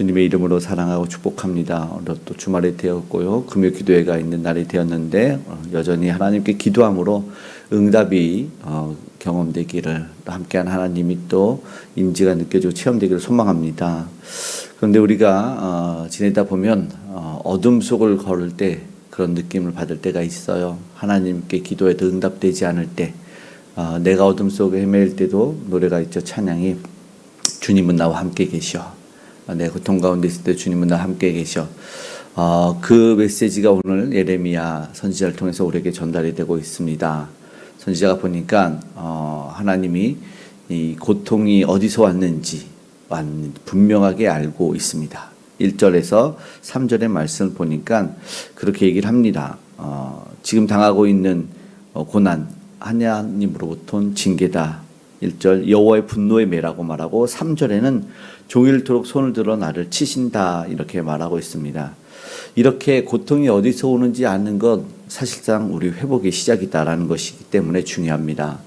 주님의 이름으로 사랑하고 축복합니다. 오늘 또 주말이 되었고요. 금요 기도회가 있는 날이 되었는데 여전히 하나님께 기도함으로 응답이 경험되기를, 함께한 하나님이 또 임재가 느껴지고 체험되기를 소망합니다. 그런데 우리가 지내다 보면 어둠 속을 걸을 때 그런 느낌을 받을 때가 있어요. 하나님께 기도해도 응답되지 않을 때, 내가 어둠 속에 헤매일 때도 노래가 있죠. 찬양이 주님은 나와 함께 계셔. 내 고통 가운데 있을 때 주님은 나와 함께 계셔. 그 메시지가 오늘 예레미야 선지자를 통해서 우리에게 전달이 되고 있습니다. 선지자가 보니까 하나님이 이 고통이 어디서 왔는지 분명하게 알고 있습니다. 1절에서 3절의 말씀을 보니까 그렇게 얘기를 합니다. 지금 당하고 있는 고난, 하나님으로부터 온 징계다. 1절 여호와의 분노의 매라고 말하고 3절에는 종일토록 손을 들어 나를 치신다 이렇게 말하고 있습니다. 이렇게 고통이 어디서 오는지 아는 것 사실상 우리 회복의 시작이다라는 것이기 때문에 중요합니다.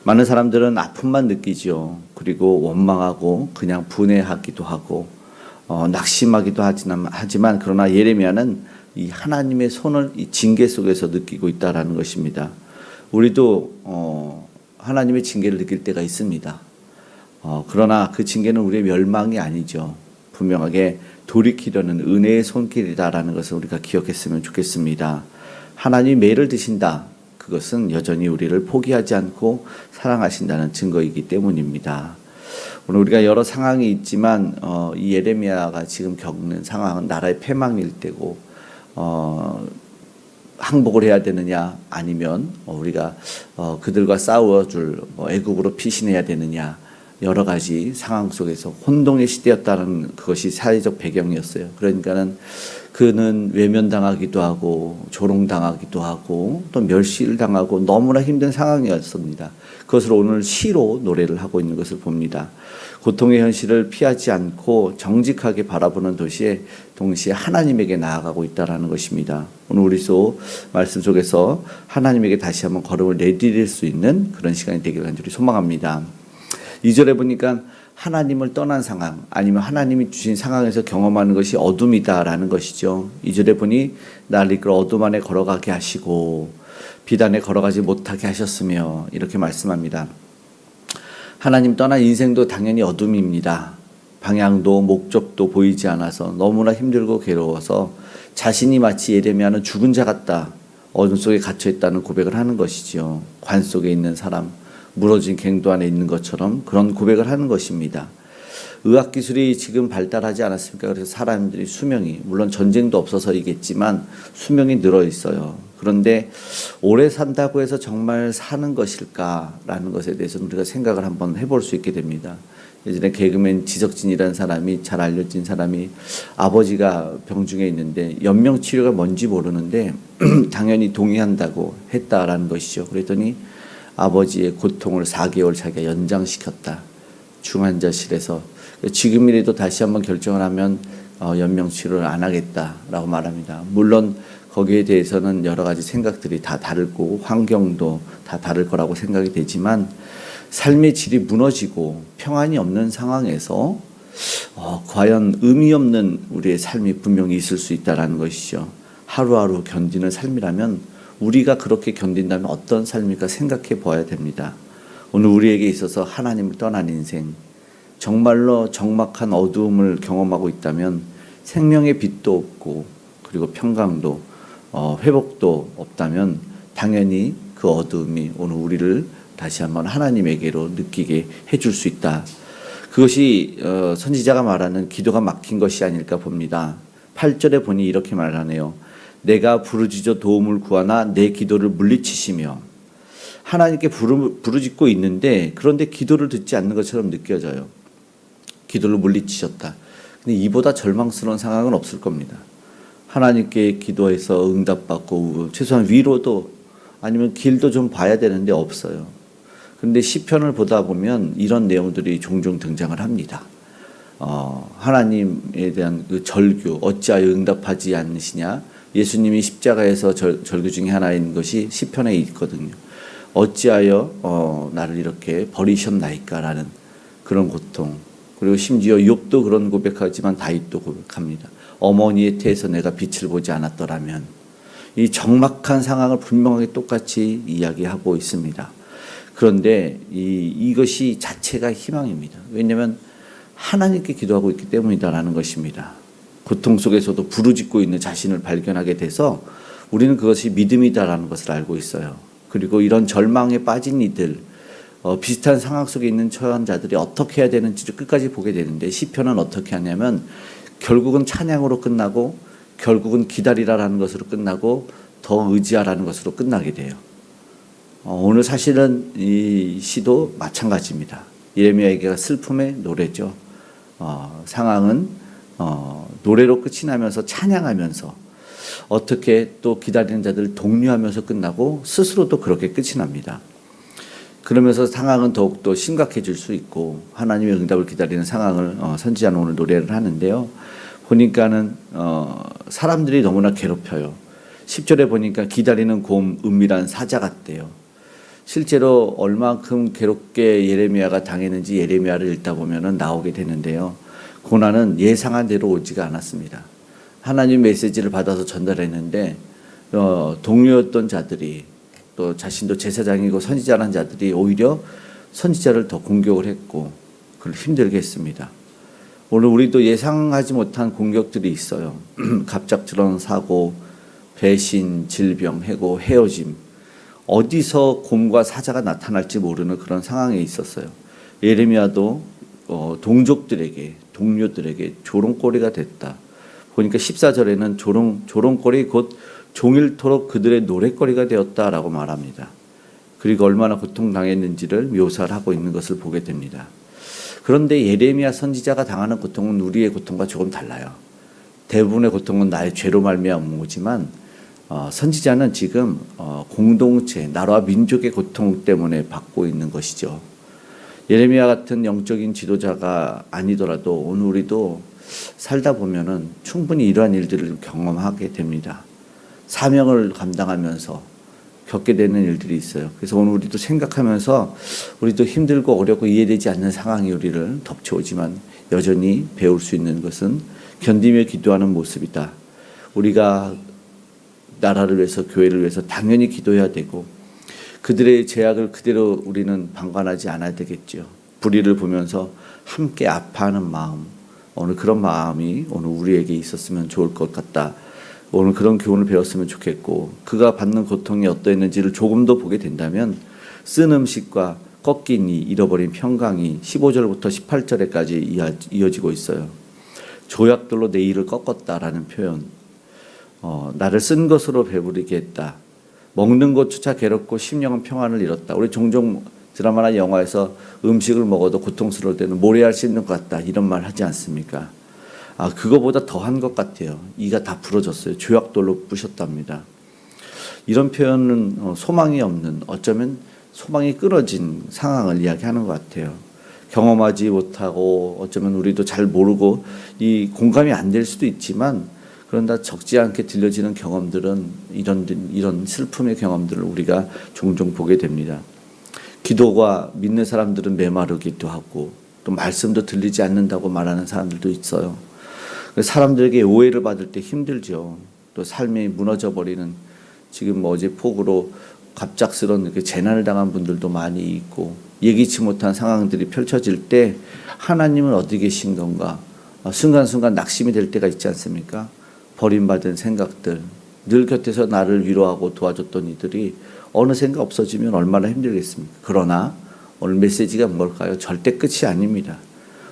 많은 사람들은 아픔만 느끼죠. 그리고 원망하고 그냥 분해하기도 하고 낙심하기도 하지만 그러나 예레미야는 이 하나님의 손을 이 징계 속에서 느끼고 있다라는 것입니다. 우리도 하나님의 징계를 느낄 때가 있습니다. 그러나 그 징계는 우리의 멸망이 아니죠. 분명하게 돌이키려는 은혜의 손길이다라는 것을 우리가 기억했으면 좋겠습니다. 하나님이 매를 드신다. 그것은 여전히 우리를 포기하지 않고 사랑하신다는 증거이기 때문입니다. 오늘 우리가 여러 상황이 있지만 이 예레미야가 지금 겪는 상황은 나라의 패망일 때고 항복을 해야 되느냐 아니면 우리가 그들과 싸워줄 애국으로 피신해야 되느냐 여러 가지 상황 속에서 혼동의 시대였다는 그것이 사회적 배경이었어요. 그러니까는 그는 외면당하기도 하고 조롱당하기도 하고 또 멸시를 당하고 너무나 힘든 상황이었습니다. 그것을 오늘 시로 노래를 하고 있는 것을 봅니다. 고통의 현실을 피하지 않고 정직하게 바라보는 동시에 하나님에게 나아가고 있다는 것입니다. 오늘 우리 말씀 속에서 하나님에게 다시 한번 걸음을 내디딜 수 있는 그런 시간이 되기를 간절히 소망합니다. 2절에 보니까 하나님을 떠난 상황 아니면 하나님이 주신 상황에서 경험하는 것이 어둠이다라는 것이죠. 2절에 보니 나를 이끌어 어둠 안에 걸어가게 하시고 빛 안에 걸어가지 못하게 하셨으며 이렇게 말씀합니다. 하나님 떠난 인생도 당연히 어둠입니다. 방향도 목적도 보이지 않아서 너무나 힘들고 괴로워서 자신이 마치 예레미야는 죽은 자 같다. 어둠 속에 갇혀있다는 고백을 하는 것이지요. 관 속에 있는 사람, 무너진 갱도 안에 있는 것처럼 그런 고백을 하는 것입니다. 의학기술이 지금 발달하지 않았습니까? 그래서 사람들이 수명이, 물론 전쟁도 없어서이겠지만 수명이 늘어 있어요. 그런데 오래 산다고 해서 정말 사는 것일까라는 것에 대해서는 우리가 생각을 한번 해볼 수 있게 됩니다. 예전에 개그맨 지석진이라는 사람이, 잘 알려진 사람이 아버지가 병중에 있는데 연명치료가 뭔지 모르는데 당연히 동의한다고 했다라는 것이죠. 그랬더니 아버지의 고통을 4개월 자기가 연장시켰다. 중환자실에서. 지금이라도 다시 한번 결정을 하면 연명치료를 안 하겠다라고 말합니다. 물론 거기에 대해서는 여러 가지 생각들이 다 다를 거고 환경도 다 다를 거라고 생각이 되지만 삶의 질이 무너지고 평안이 없는 상황에서 과연 의미 없는 우리의 삶이 분명히 있을 수 있다는 것이죠. 하루하루 견디는 삶이라면 우리가 그렇게 견딘다면 어떤 삶일까 생각해 봐야 됩니다. 오늘 우리에게 있어서 하나님을 떠난 인생, 정말로 적막한 어두움을 경험하고 있다면 생명의 빛도 없고 그리고 평강도 회복도 없다면 당연히 그 어두움이 오늘 우리를 다시 한번 하나님에게로 느끼게 해줄 수 있다. 그것이 선지자가 말하는 기도가 막힌 것이 아닐까 봅니다. 8절에 보니 이렇게 말하네요. 내가 부르짖어 도움을 구하나 내 기도를 물리치시며. 하나님께 부르짖고 있는데 그런데 기도를 듣지 않는 것처럼 느껴져요. 기도를 물리치셨다. 근데 이보다 절망스러운 상황은 없을 겁니다. 하나님께 기도해서 응답받고 최소한 위로도 아니면 길도 좀 봐야 되는데 없어요. 그런데 시편을 보다 보면 이런 내용들이 종종 등장을 합니다. 하나님에 대한 그 절규, 어찌하여 응답하지 않으시냐? 예수님이 십자가에서 절규 중에 하나인 것이 시편에 있거든요. 어찌하여 나를 이렇게 버리셨나이까라는 그런 고통, 그리고 심지어 욥도 그런 고백하지만 다윗도 고백합니다. 어머니의 태에서 내가 빛을 보지 않았더라면. 이 적막한 상황을 분명하게 똑같이 이야기하고 있습니다. 그런데 이것이 자체가 희망입니다. 왜냐하면 하나님께 기도하고 있기 때문이다라는 것입니다. 고통 속에서도 부르짖고 있는 자신을 발견하게 돼서 우리는 그것이 믿음이다라는 것을 알고 있어요. 그리고 이런 절망에 빠진 이들, 비슷한 상황 속에 있는 처한자들이 어떻게 해야 되는지를 끝까지 보게 되는데, 시편은 어떻게 하냐면 결국은 찬양으로 끝나고 결국은 기다리라라는 것으로 끝나고 더 의지하라는 것으로 끝나게 돼요. 오늘 사실은 이 시도 마찬가지입니다. 예레미야에게가 슬픔의 노래죠. 상황은 노래로 끝이 나면서 찬양하면서 어떻게 또 기다리는 자들을 독려하면서 끝나고 스스로도 그렇게 끝이 납니다. 그러면서 상황은 더욱더 심각해질 수 있고 하나님의 응답을 기다리는 상황을 선지자는 오늘 노래를 하는데요. 보니까는 사람들이 너무나 괴롭혀요. 10절에 보니까 기다리는 곰 은밀한 사자 같대요. 실제로 얼만큼 괴롭게 예레미야가 당했는지 예레미야를 읽다 보면 나오게 되는데요. 고난은 예상한 대로 오지가 않았습니다. 하나님 메시지를 받아서 전달했는데 동료였던 자들이 또 자신도 제사장이고 선지자라는 자들이 오히려 선지자를 더 공격을 했고 그걸 힘들게 했습니다. 오늘 우리도 예상하지 못한 공격들이 있어요. 갑작스러운 사고, 배신, 질병, 해고, 헤어짐. 어디서 곰과 사자가 나타날지 모르는 그런 상황에 있었어요. 예레미야도 동족들에게, 동료들에게 조롱거리가 됐다. 보니까 14절에는 조롱거리 곧 종일토록 그들의 노랫거리가 되었다라고 말합니다. 그리고 얼마나 고통당했는지를 묘사를 하고 있는 것을 보게 됩니다. 그런데 예레미야 선지자가 당하는 고통은 우리의 고통과 조금 달라요. 대부분의 고통은 나의 죄로 말미암은 거지만 선지자는 지금 공동체, 나라와 민족의 고통 때문에 받고 있는 것이죠. 예레미야 같은 영적인 지도자가 아니더라도 오늘 우리도 살다 보면은 충분히 이러한 일들을 경험하게 됩니다. 사명을 감당하면서 겪게 되는 일들이 있어요. 그래서 오늘 우리도 생각하면서 우리도 힘들고 어렵고 이해되지 않는 상황이 우리를 덮쳐오지만 여전히 배울 수 있는 것은 견디며 기도하는 모습이다. 우리가 나라를 위해서, 교회를 위해서 당연히 기도해야 되고 그들의 죄악을 그대로 우리는 방관하지 않아야 되겠죠. 불의를 보면서 함께 아파하는 마음, 오늘 그런 마음이 오늘 우리에게 있었으면 좋을 것 같다. 오늘 그런 교훈을 배웠으면 좋겠고 그가 받는 고통이 어떠했는지를 조금 더 보게 된다면 쓴 음식과 꺾인 이, 잃어버린 평강이 15절부터 18절에까지 이어지고 있어요. 조약돌로 내 이를 꺾었다라는 표현. 나를 쓴 것으로 배부르게 했다. 먹는 것조차 괴롭고 심령은 평안을 잃었다. 우리 종종 드라마나 영화에서 음식을 먹어도 고통스러울 때는 모래알 씹는 것 같다 이런 말 하지 않습니까? 그거보다 더한 것 같아요. 이가 다 부러졌어요. 조약돌로 부셨답니다. 이런 표현은 소망이 없는, 어쩌면 소망이 끊어진 상황을 이야기하는 것 같아요. 경험하지 못하고 어쩌면 우리도 잘 모르고 이 공감이 안 될 수도 있지만 그런다 적지 않게 들려지는 경험들은 이런 슬픔의 경험들을 우리가 종종 보게 됩니다. 기도가 믿는 사람들은 메마르기도 하고 또 말씀도 들리지 않는다고 말하는 사람들도 있어요. 사람들에게 오해를 받을 때 힘들죠. 또 삶이 무너져 버리는 지금 어제 폭우로 갑작스러운 이렇게 재난을 당한 분들도 많이 있고 예기치 못한 상황들이 펼쳐질 때 하나님은 어디 계신 건가? 순간순간 낙심이 될 때가 있지 않습니까? 버림받은 생각들, 늘 곁에서 나를 위로하고 도와줬던 이들이 어느샌가 없어지면 얼마나 힘들겠습니까? 그러나 오늘 메시지가 뭘까요? 절대 끝이 아닙니다.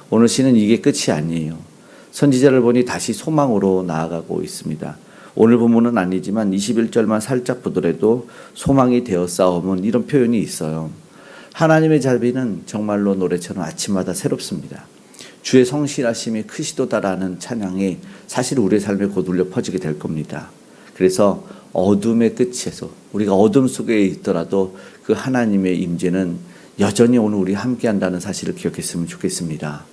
오늘 시는 이게 끝이 아니에요. 선지자를 보니 다시 소망으로 나아가고 있습니다. 오늘 본문은 아니지만 21절만 살짝 보더라도 소망이 되어 싸움은 이런 표현이 있어요. 하나님의 자비는 정말로 노래처럼 아침마다 새롭습니다. 주의 성실하심이 크시도다라는 찬양이 사실 우리의 삶에 곧 울려 퍼지게 될 겁니다. 그래서 어둠의 끝에서 우리가 어둠 속에 있더라도 그 하나님의 임재는 여전히 오늘 우리 함께 한다는 사실을 기억했으면 좋겠습니다.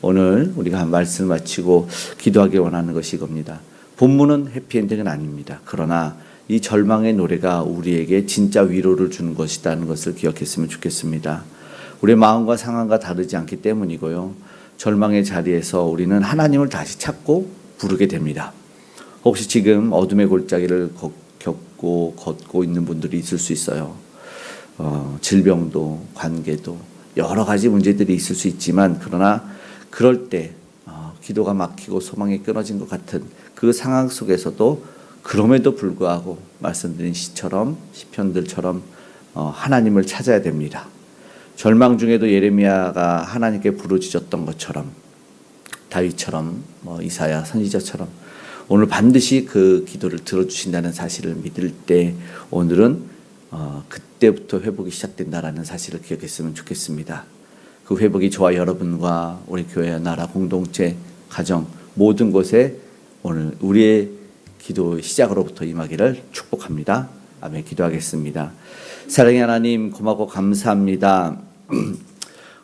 오늘 우리가 한 말씀 마치고 기도하기 원하는 것이 이겁니다. 본문은 해피엔딩은 아닙니다. 그러나 이 절망의 노래가 우리에게 진짜 위로를 주는 것이라는 것을 기억했으면 좋겠습니다. 우리의 마음과 상황과 다르지 않기 때문이고요. 절망의 자리에서 우리는 하나님을 다시 찾고 부르게 됩니다. 혹시 지금 어둠의 골짜기를 겪고 걷고 있는 분들이 있을 수 있어요. 질병도 관계도 여러 가지 문제들이 있을 수 있지만 그러나 그럴 때 기도가 막히고 소망이 끊어진 것 같은 그 상황 속에서도 그럼에도 불구하고 말씀드린 시편들처럼 하나님을 찾아야 됩니다. 절망 중에도 예레미야가 하나님께 부르짖었던 것처럼 다윗처럼 이사야 선지자처럼 오늘 반드시 그 기도를 들어주신다는 사실을 믿을 때 오늘은 그때부터 회복이 시작된다라는 사실을 기억했으면 좋겠습니다. 그 회복이 저와 여러분과 우리 교회, 나라, 공동체, 가정 모든 곳에 오늘 우리의 기도 시작으로부터 임하기를 축복합니다. 아멘. 기도하겠습니다. 사랑의 하나님 고맙고 감사합니다.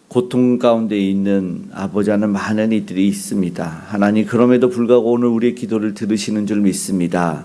고통 가운데 있는 아버지 하나님 많은 이들이 있습니다. 하나님 그럼에도 불구하고 오늘 우리의 기도를 들으시는 줄 믿습니다.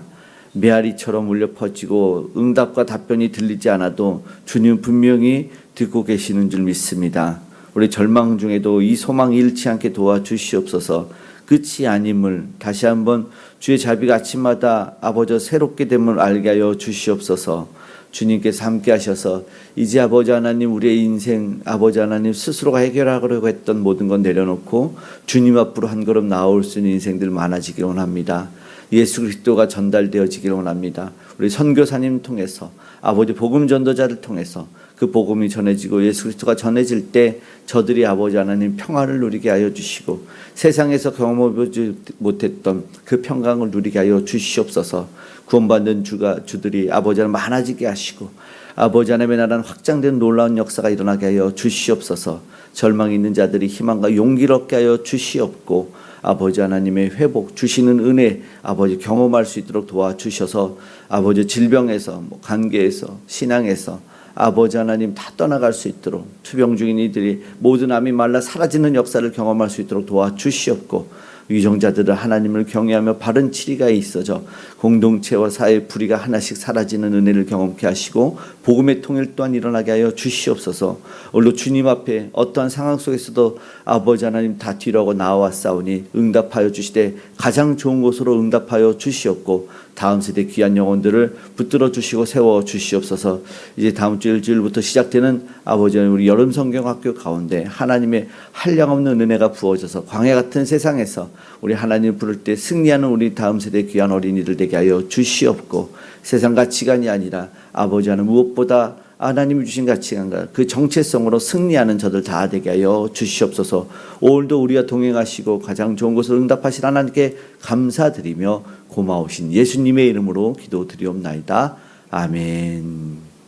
메아리처럼 울려 퍼지고 응답과 답변이 들리지 않아도 주님 분명히 듣고 계시는 줄 믿습니다. 우리 절망 중에도 이 소망 잃지 않게 도와주시옵소서. 끝이 아님을 다시 한번 주의 자비가 아침마다 아버지 새롭게 됨을 알게 하여 주시옵소서. 주님께서 함께 하셔서 이제 아버지 하나님 우리의 인생 아버지 하나님 스스로가 해결하려고 했던 모든 건 내려놓고 주님 앞으로 한 걸음 나올 수 있는 인생들 많아지기를 원합니다. 예수 그리스도가 전달되어지기를 원합니다. 우리 선교사님 통해서 아버지 복음 전도자를 통해서 그 복음이 전해지고 예수 그리스도가 전해질 때 저들이 아버지 하나님 평화를 누리게 하여 주시고 세상에서 경험하지 못했던 그 평강을 누리게 하여 주시옵소서. 구원받는 주들이 아버지 하나님 많아지게 하시고 아버지 하나님의 나라는 확장된 놀라운 역사가 일어나게 하여 주시옵소서. 절망이 있는 자들이 희망과 용기를 얻게 하여 주시옵고 아버지 하나님의 회복 주시는 은혜 아버지 경험할 수 있도록 도와주셔서 아버지 질병에서 관계에서 신앙에서 아버지 하나님 다 떠나갈 수 있도록 투병 중인 이들이 모든 암이 말라 사라지는 역사를 경험할 수 있도록 도와주시옵고 위정자들은 하나님을 경외하며 바른 치리가 있어져 공동체와 사회 불의가 하나씩 사라지는 은혜를 경험케 하시고 복음의 통일 또한 일어나게 하여 주시옵소서. 오늘도 주님 앞에 어떠한 상황 속에서도 아버지 하나님 다 뒤로하고 나와싸우니 응답하여 주시되 가장 좋은 곳으로 응답하여 주시옵고 다음 세대 귀한 영혼들을 붙들어 주시고 세워 주시옵소서. 이제 다음 주 일주일부터 시작되는 아버지 하나님 우리 여름 성경학교 가운데 하나님의 한량없는 은혜가 부어져서 광야 같은 세상에서 우리 하나님 부를 때 승리하는 우리 다음 세대 귀한 어린이들 되게 하여 주시옵고 세상 가치관이 아니라 아버지 하나님 무엇보다 하나님이 주신 가치관과 그 정체성으로 승리하는 저들 다 되게 하여 주시옵소서. 오늘도 우리와 동행하시고 가장 좋은 것을 응답하신 하나님께 감사드리며 고마우신 예수님의 이름으로 기도드리옵나이다. 아멘.